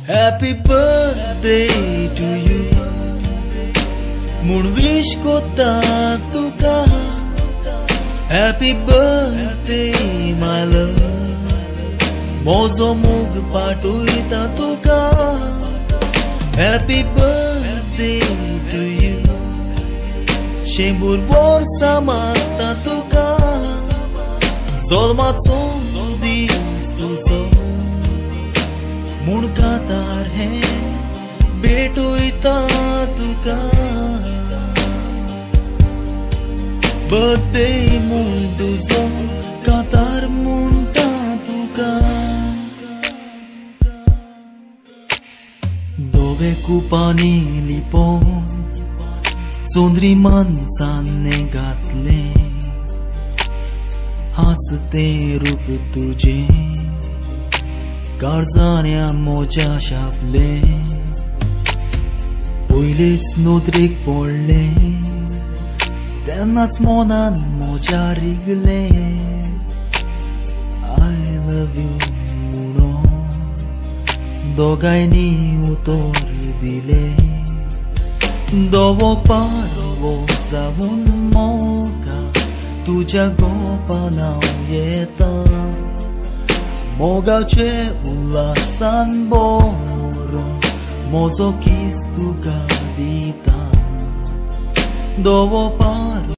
Happy birthday to you. Mun wish kota tuka. Happy birthday my love. Mozo mug patuita tuka. Happy birthday to you. Shembur bor samata tuka. Zolma dis tuzo. मुड़का तार है बेटो इता तुका birthday मुंडुजो कातार मुंटा तुका दोवे कुपानी lipo सोंद्री माणसाने घातले हसते रूप तुझे काळजाण्या मोज्या शापले पयलींच नोदरेक पडले तेन्नाच मोनान मोज्या रिगले आय लव यू म्हणून दोगांयनी उतर दिले दोवो पारवो जावून मोगा तुज्या गोपानाव येता मोगाचे उल्हासान बोरून मोजो किस तुका दिता दोवो पार